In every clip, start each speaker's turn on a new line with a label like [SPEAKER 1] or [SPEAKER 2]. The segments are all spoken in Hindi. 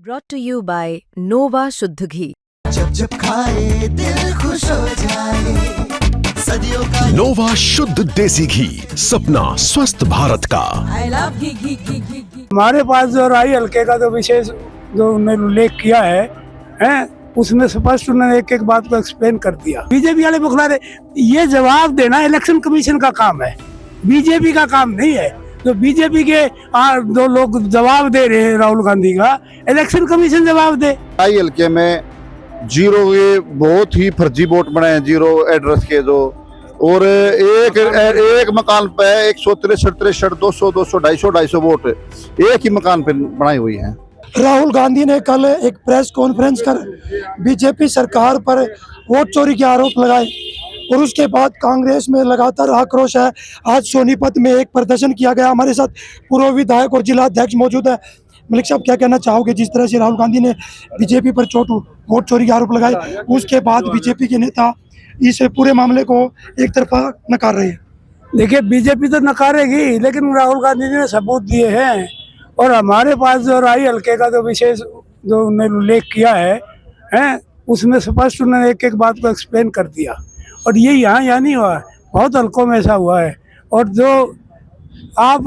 [SPEAKER 1] Brought to you by Nova शुद्ध घी।
[SPEAKER 2] जब जब खाए दिल खुश हो जाए, सदियों का
[SPEAKER 3] नोवा शुद्ध देसी घी, सपना स्वस्थ भारत का।
[SPEAKER 2] I love घी घी घी घी घी।
[SPEAKER 4] हमारे पास जो राई हल्के का जो विशेष जो उन्होंने उल्लेख किया है उसमें स्पष्ट उन्होंने एक एक बात को एक्सप्लेन कर दिया। बीजेपी वाले बुखला रहे, ये जवाब देना इलेक्शन कमीशन का काम है, बीजेपी का काम नहीं है। जो बीजेपी के दो लोग जवाब दे रहे हैं राहुल गांधी का, इलेक्शन कमीशन जवाब दे।
[SPEAKER 5] राई हल्के में जीरो ये बहुत ही फर्जी वोट बने हैं, जीरो एड्रेस के जो, और एक मकान पे 163 200 250 वोट एक ही मकान पे बनाई हुई है।
[SPEAKER 6] राहुल गांधी ने कल एक प्रेस कॉन्फ्रेंस कर बीजेपी सरकार पर वोट चोरी के आरोप लगाए और उसके बाद कांग्रेस में लगातार आक्रोश है। आज सोनीपत में एक प्रदर्शन किया गया। हमारे साथ पूर्व विधायक और जिला अध्यक्ष मौजूद है। मलिक साहब, क्या कहना चाहोगे? जिस तरह से राहुल गांधी ने बीजेपी पर वोट चोरी के आरोप लगाए, उसके बाद बीजेपी के नेता इस पूरे मामले को एक तरफा नकार रहे हैं।
[SPEAKER 4] देखिए, बीजेपी तो नकारेगी, लेकिन राहुल गांधी ने सबूत दिए हैं और हमारे पास जो राई हल्के का जो विशेष जो उन्होंने उल्लेख किया है उसमें स्पष्ट उन्होंने एक एक बात को एक्सप्लेन कर दिया। और ये यहाँ नहीं हुआ है, बहुत हल्कों में ऐसा हुआ है। और जो आप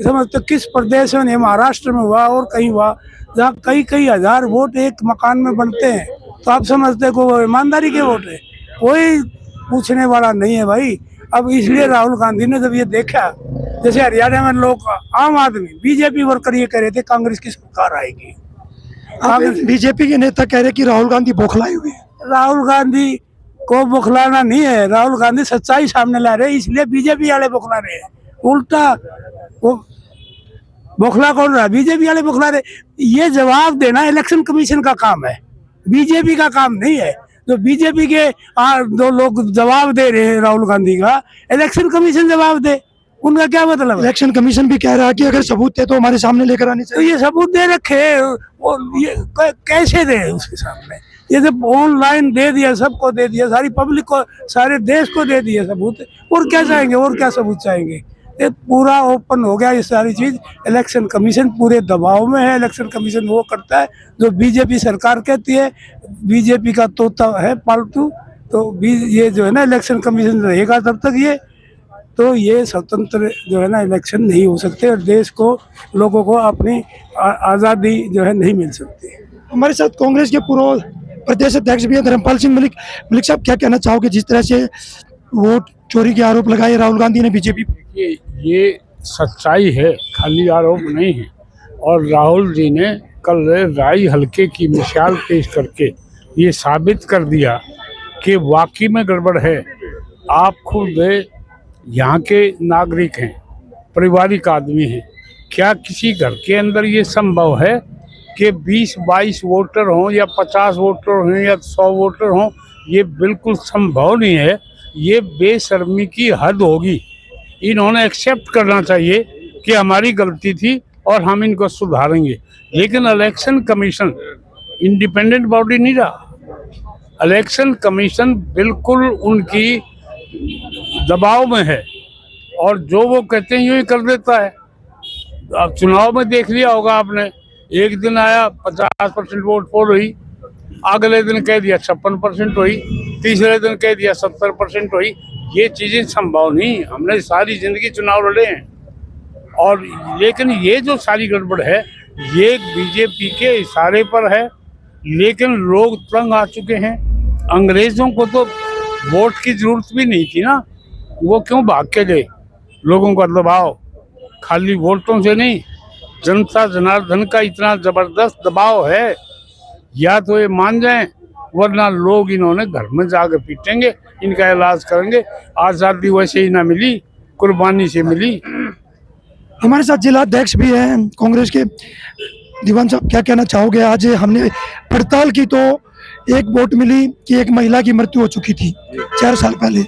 [SPEAKER 4] समझते किस प्रदेश में, महाराष्ट्र में हुआ और कहीं हुआ, जहाँ कई हजार वोट एक मकान में बनते हैं, तो आप समझते को वो ईमानदारी के वोट है? कोई पूछने वाला नहीं है भाई। अब इसलिए राहुल गांधी ने जब ये देखा, जैसे हरियाणा में लोग, आम आदमी, बीजेपी वर्कर ये कह रहे थे कांग्रेस की सरकार आएगी।
[SPEAKER 6] बीजेपी के नेता कह रहे कि राहुल गांधी बौखलाए हुए हैं।
[SPEAKER 4] राहुल गांधी को बौखलाना नहीं है, राहुल गांधी सच्चाई सामने ला रहे हैं, इसलिए बीजेपी वाले बौखला रहे हैं। उल्टा वो बौखला कौन रहा? बीजेपी वाले बौखला रहे। ये जवाब देना इलेक्शन कमीशन का काम है, बीजेपी का काम नहीं है। जो बीजेपी के दो लोग जवाब दे रहे हैं राहुल गांधी का, इलेक्शन कमीशन जवाब दे। उनका क्या मतलब है?
[SPEAKER 6] इलेक्शन कमीशन भी कह रहा है कि अगर सबूत थे तो हमारे सामने लेकर आने
[SPEAKER 4] तो
[SPEAKER 6] चाहिए।
[SPEAKER 4] ये सबूत दे रखे, वो ये कैसे दे उसके सामने? ये जब ऑनलाइन दे दिया, सबको दे दिया, सारी पब्लिक को, सारे देश को दे दिया सबूत, और क्या चाहेंगे? और क्या सबूत चाहेंगे? ये पूरा ओपन हो गया ये सारी चीज। इलेक्शन कमीशन पूरे दबाव में है। इलेक्शन कमीशन वो करता है जो बीजेपी सरकार कहती है। बीजेपी का तोता है पालतू, तो ये जो है ना, इलेक्शन कमीशन रहेगा तब तक तो ये स्वतंत्र जो है ना इलेक्शन नहीं हो सकते और देश को, लोगों को अपनी आज़ादी जो है नहीं मिल सकती।
[SPEAKER 6] हमारे साथ कांग्रेस के पूर्व प्रदेश अध्यक्ष भी है धर्मपाल सिंह मलिक। मलिक साहब, क्या कहना चाहोगे जिस तरह से वोट चोरी के आरोप लगाए राहुल गांधी ने बीजेपी?
[SPEAKER 7] ये सच्चाई है, खाली आरोप नहीं है। और राहुल जी ने कल राई हल्के की मिसाल पेश करके ये साबित कर दिया कि वाकई में गड़बड़ है। आप खुद यहाँ के नागरिक हैं, पारिवारिक आदमी हैं। क्या किसी घर के अंदर ये संभव है कि 20-22 वोटर हों या 50 वोटर हों या 100 वोटर हों? ये बिल्कुल संभव नहीं है। ये बेशर्मी की हद होगी। इन्होंने एक्सेप्ट करना चाहिए कि हमारी गलती थी और हम इनको सुधारेंगे। लेकिन इलेक्शन कमीशन इंडिपेंडेंट बॉडी नहीं रहा। इलेक्शन कमीशन बिल्कुल उनकी दबाव में है और जो वो कहते हैं यूँ ही कर देता है। अब चुनाव में देख लिया होगा आपने, एक दिन आया 50% वोट पोल हुई, अगले दिन कह दिया 56% हुई, तीसरे दिन कह दिया 70% हुई। ये चीज़ें संभव नहीं। हमने सारी जिंदगी चुनाव लड़े हैं और लेकिन ये जो सारी गड़बड़ है ये बीजेपी के इशारे पर है। लेकिन लोग तंग आ चुके हैं। अंग्रेजों को तो वोट की जरूरत भी नहीं थी ना, वो क्यों भाग के गए? लोगों का दबाव खाली वोटों से नहीं, जनता जनार्दन का इतना जबरदस्त दबाव है। या तो ये मान जाएं, वरना लोग इन्होंने घर में जाकर पीटेंगे, इनका इलाज करेंगे। आज़ादी वैसे ही ना मिली, कुर्बानी से मिली।
[SPEAKER 6] हमारे साथ जिला अध्यक्ष भी हैं कांग्रेस के। दीवान साहब, क्या कहना चाहोगे? आज हमने पड़ताल की तो एक वोट मिली कि एक महिला की मृत्यु हो चुकी थी 4 साल पहले।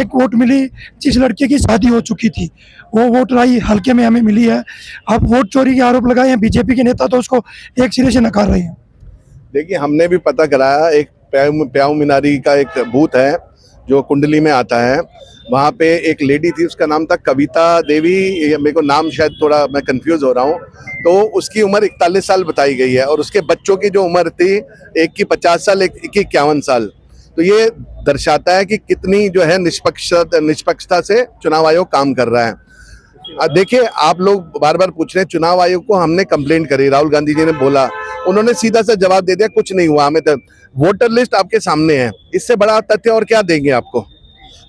[SPEAKER 6] एक वोट मिली जिस लड़के की शादी हो चुकी थी, वो वोट राई हल्के में हमें मिली है। अब वोट चोरी के आरोप लगाए हैं बीजेपी के नेता, तो उसको एक सिरे से नकार रहे हैं।
[SPEAKER 5] देखिए, हमने भी पता कराया, एक प्याऊ मीनारी का एक बूथ है
[SPEAKER 8] जो कुंडली में आता है, वहाँ पे एक लेडी थी, उसका नाम था कविता देवी, मेरे को नाम शायद थोड़ा मैं कंफ्यूज हो रहा हूँ, तो उसकी उम्र 41 साल बताई गई है और उसके बच्चों की जो उम्र थी, एक की 50 साल, एक की 51 साल। तो ये दर्शाता है कि कितनी जो है निष्पक्षता से चुनाव आयोग काम कर रहा है। देखिए, आप लोग बार बार पूछ रहे हैं, चुनाव आयोग को हमने कंप्लेंट करी, राहुल गांधी जी ने बोला, उन्होंने सीधा सा जवाब दे दिया, कुछ नहीं हुआ। हमें तो वोटर लिस्ट आपके सामने है, इससे बड़ा तथ्य और क्या देंगे आपको?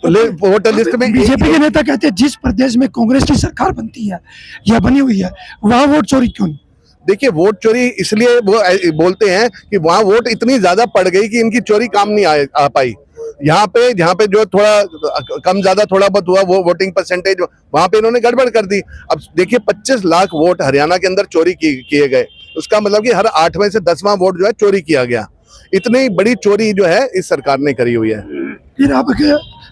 [SPEAKER 8] तो वोटर लिस्ट में
[SPEAKER 6] बीजेपी के नेता कहते हैं जिस प्रदेश में कांग्रेस की सरकार बनती है या बनी हुई है वहाँ वोट चोरी क्यों नहीं?
[SPEAKER 8] देखिए, वोट चोरी इसलिए वो बोलते हैं कि वहाँ वोट इतनी ज्यादा पड़ गई कि इनकी चोरी काम नहीं आ पाई। यहाँ पे जो थोड़ा कम ज्यादा थोड़ा बहुत हुआ, वो वोटिंग परसेंटेज वहां पे इन्होंने गड़बड़ कर दी। अब देखिए, 25 लाख वोट हरियाणा के अंदर चोरी किए गए, उसका मतलब कि हर 8वें से 10वां वोट जो है चोरी किया गया। इतनी बड़ी चोरी जो है इस सरकार ने करी हुई है।
[SPEAKER 6] फिर आप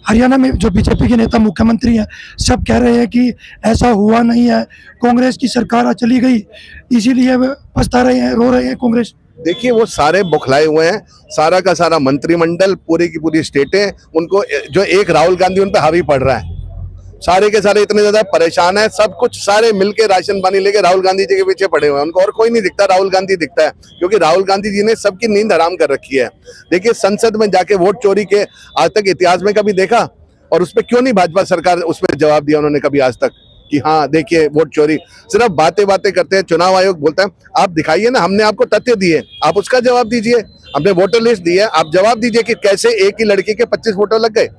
[SPEAKER 6] हरियाणा में जो बीजेपी के नेता मुख्यमंत्री हैं, सब कह रहे हैं कि ऐसा हुआ नहीं है, कांग्रेस की सरकार चली गई, इसीलिए पछता रहे हैं, रो रहे हैं कांग्रेस।
[SPEAKER 8] देखिए, वो सारे बौखलाए हुए हैं, सारा का सारा मंत्रिमंडल, पूरी की पूरी स्टेटें, उनको जो एक राहुल गांधी उन पर हावी पड़ रहा है, सारे के सारे इतने ज्यादा परेशान है, सब कुछ सारे मिलके राशन पानी लेके राहुल गांधी जी के पीछे पड़े हुए हैं। उनको और कोई नहीं दिखता, राहुल गांधी दिखता है, क्योंकि राहुल गांधी जी ने सबकी नींद हराम कर रखी है। देखिए, संसद में जाके वोट चोरी के आज तक इतिहास में कभी देखा? और उस पर क्यों नहीं भाजपा सरकार उस पर जवाब दिया उन्होंने कभी आज तक कि हाँ देखिए वोट चोरी? सिर्फ बातें करते हैं। चुनाव आयोग बोलता है, आप दिखाइए ना, हमने आपको तथ्य दिए, आप उसका जवाब दीजिए। हमने वोटर लिस्ट दी है, आप जवाब दीजिए कि कैसे एक ही लड़की के 25 फोटो लग गए,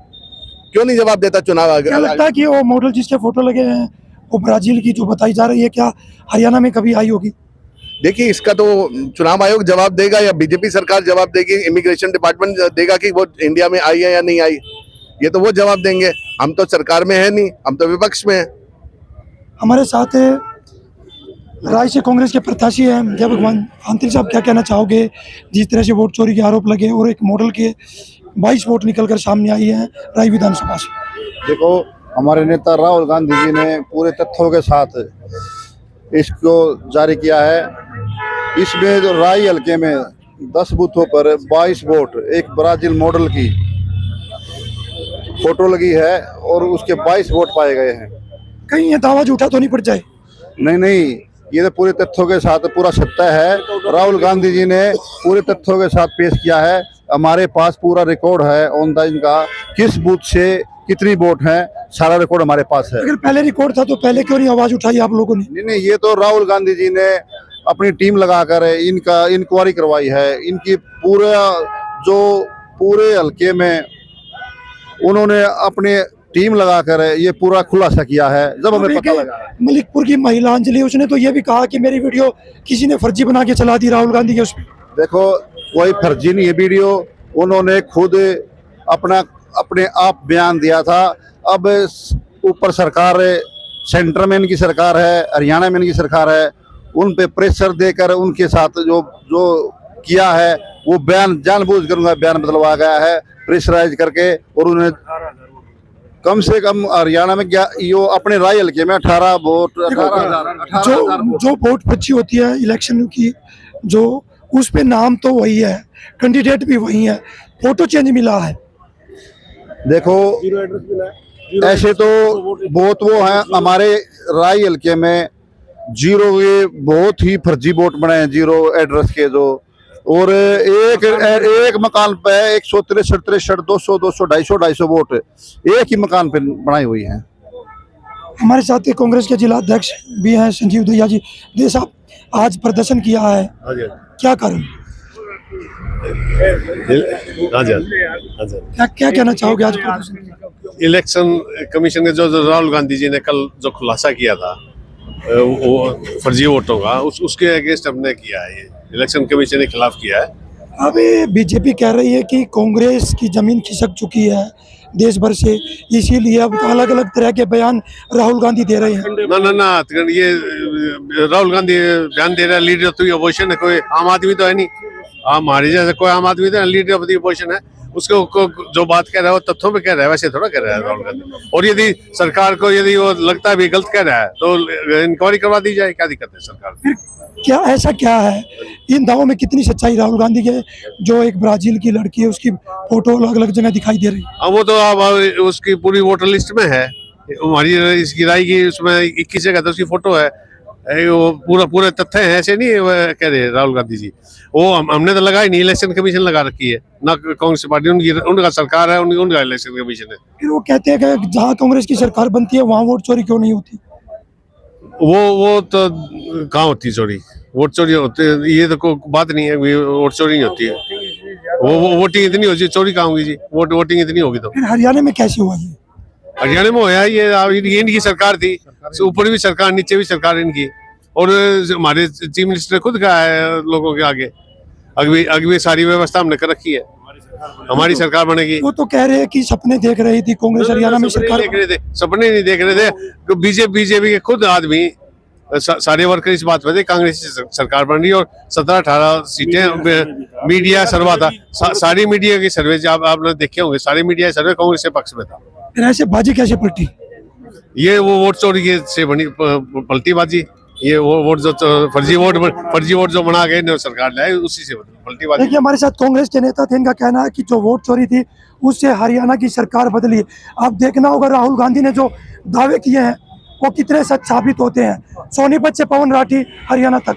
[SPEAKER 8] क्यों नहीं जवाब देता चुनाव आयोग?
[SPEAKER 6] क्या लगता है कि वो मॉडल जिसके फोटो लगे हैं वो ब्राजील की जो बताई जा रही है, क्या हरियाणा में कभी आई होगी?
[SPEAKER 8] देखिए, इसका तो चुनाव आयोग जवाब देगा या बीजेपी सरकार जवाब देगी, इमिग्रेशन डिपार्टमेंट देगा कि वो इंडिया में आई है या नहीं आई, ये तो वो जवाब देंगे। हम तो सरकार में है नहीं, हम तो विपक्ष में है।
[SPEAKER 6] हमारे साथ राय से कांग्रेस के प्रत्याशी हैं जय भगवान आंतरिक साहब, क्या कहना चाहोगे जिस तरह से वोट चोरी के आरोप लगे और एक मॉडल के 22 वोट निकलकर सामने आई है राय विधानसभा से?
[SPEAKER 5] देखो, हमारे नेता राहुल गांधी जी ने पूरे तथ्यों के साथ इसको जारी किया है। इसमें जो राय हल्के में 10 बूथों पर 22 वोट एक ब्राजील मॉडल की फोटो लगी है और उसके 22 वोट पाए गए हैं।
[SPEAKER 6] कहीं ये दावा झूठा तो नहीं पड़ जाए?
[SPEAKER 5] नहीं, ये तो पूरे तथ्यों के साथ पूरा सत्य है। राहुल गांधी जी ने पूरे तथ्यों के साथ पेश किया है। हमारे पास पूरा रिकॉर्ड है ऑनलाइन का, किस बूथ से कितनी वोट है, सारा रिकॉर्ड हमारे पास है।
[SPEAKER 6] अगर पहले रिकॉर्ड था तो पहले क्यों नहीं आवाज उठाई आप लोगों ने?
[SPEAKER 5] नहीं, ये तो राहुल गांधी जी ने अपनी टीम लगाकर इनका इंक्वायरी करवाई है। इनकी पूरे हल्के में उन्होंने अपने टीम लगाकर ये पूरा खुलासा किया है। जब हमें पता लगा,
[SPEAKER 6] मलिकपुर की महिला अंजलि, उसने तो ये भी कहा कि मेरी वीडियो किसी ने फर्जी बना के चला दी राहुल गांधी के उसमें।
[SPEAKER 5] देखो, कोई फर्जी नहीं है वीडियो, उन्होंने खुद अपने आप बयान दिया था। अब ऊपर सरकार, सेंटर में इनकी सरकार है, हरियाणा में इनकी सरकार है, उन पे प्रेशर देकर उनके साथ जो किया है वो बयान जानबूझकर उनका बयान बदलवा गया है, प्रेशराइज करके। और उन्हें कम से कम हरियाणा में यो अपने राय हल्के में 18 वोट, 18,000
[SPEAKER 6] जो वोट पर्ची होती है इलेक्शन की, जो उस पे नाम तो वही है, कैंडिडेट भी वही है, फोटो चेंज मिला है।
[SPEAKER 5] देखो, ऐसे तो बहुत वो हैं हमारे राय हल्के में, जीरो के बहुत ही फर्जी वोट बने हैं, जीरो एड्रेस के जो, और एक मकान पे 163, 63, 200, 250, 250 वोट एक ही मकान पे बनाई हुई है।
[SPEAKER 6] हमारे साथ कांग्रेस के जिला अध्यक्ष भी हैं संजीव दहिया जी। दे साहब, आज प्रदर्शन किया है, क्या कारण? क्या कहना चाहोगे आज प्रदर्शन?
[SPEAKER 9] इलेक्शन कमीशन के जो राहुल गांधी जी ने कल जो खुलासा किया था वो फर्जी वोटों का, उसके अगेंस्ट हमने किया है। ये इलेक्शन कमीशन के खिलाफ किया है।
[SPEAKER 6] अभी बीजेपी कह रही है कि कांग्रेस की जमीन खिसक चुकी है देश भर से, इसीलिए अब अलग अलग तरह के बयान राहुल गांधी दे रहे हैं।
[SPEAKER 9] ना, ये राहुल गांधी बयान दे रहा है, लीडर ऑफ द अपोजिशन है, कोई आम आदमी तो है नहीं। हमारे जैसे कोई आम आदमी तो लीडर ऑफ द अपोजिशन है, जो बात कह रहा है वो तथ्यों पे कह रहा है, वैसे थोड़ा कह रहा है राहुल गांधी। और यदि सरकार को यदि वो लगता है भी गलत कह रहा है तो इंक्वायरी करवा दी जाए, क्या दिक्कत है सरकार को?
[SPEAKER 6] फिर क्या ऐसा क्या है इन दावों में, कितनी सच्चाई राहुल गांधी के? जो एक ब्राजील की लड़की है उसकी फोटो अलग अलग जगह दिखाई दे रही है।
[SPEAKER 9] अब वो तो अब उसकी पूरी वोटर लिस्ट में है, हमारी इसकी राय की उसमें 21 जगह तो उसकी फोटो है। वो पूरे तथ्य है, ऐसे नहीं कह रहे राहुल गांधी जी। वो हमने तो लगाई नहीं, इलेक्शन कमीशन लगा रखी है ना, कांग्रेस पार्टी उनका सरकार है, उनका इलेक्शन कमीशन है।
[SPEAKER 6] फिर वो कहते हैं कि जहाँ कांग्रेस की सरकार बनती है वहाँ वोट चोरी क्यों नहीं होती?
[SPEAKER 9] वो तो कहाँ होती चोरी, वोट चोरी होते ये तो कोई बात नहीं है, वोट चोरी नहीं होती है। वो वोटिंग इतनी होती, चोरी कहाँ होगी जी? वोटिंग इतनी होगी तो।
[SPEAKER 6] फिर हरियाणा में कैसे हुआ ये?
[SPEAKER 9] हरियाणा में होया ये इनकी सरकार थी, ऊपर भी सरकार नीचे भी सरकार इनकी। और हमारे चीफ मिनिस्टर ने खुद कहा है लोगों के आगे, अगली सारी व्यवस्था हमने कर रखी है, हमारी सरकार बनेगी।
[SPEAKER 6] वो तो कह रहे हैं कि सपने देख रही थी कांग्रेस हरियाणा में सरकार।
[SPEAKER 9] देख रहे थे, सपने नहीं देख रहे थे। बीजेपी के खुद आदमी सारे वर्कर इस बात पे थे कांग्रेस की सरकार बन रही है। और 17-18 सीटें मीडिया सर्वा था, सारी मीडिया की सर्वे आपने देखे होंगे, सारे मीडिया सर्वे कांग्रेस के पक्ष में था।
[SPEAKER 6] फिर ऐसे बाजी कैसे पलटी?
[SPEAKER 9] ये वो वोट चोरी से बनी पलटी बाजी। ये वो वोट जो फर्जी वोट जो बना के सरकार लाए, उसी से पलटी बाजी।
[SPEAKER 6] देखिए हमारे साथ कांग्रेस के नेता थे, इनका कहना है कि जो वोट चोरी थी उससे हरियाणा की सरकार बदली। अब देखना होगा राहुल गांधी ने जो दावे किए हैं वो कितने सच साबित होते हैं। सोनीपत से पवन राठी, हरियाणा तक।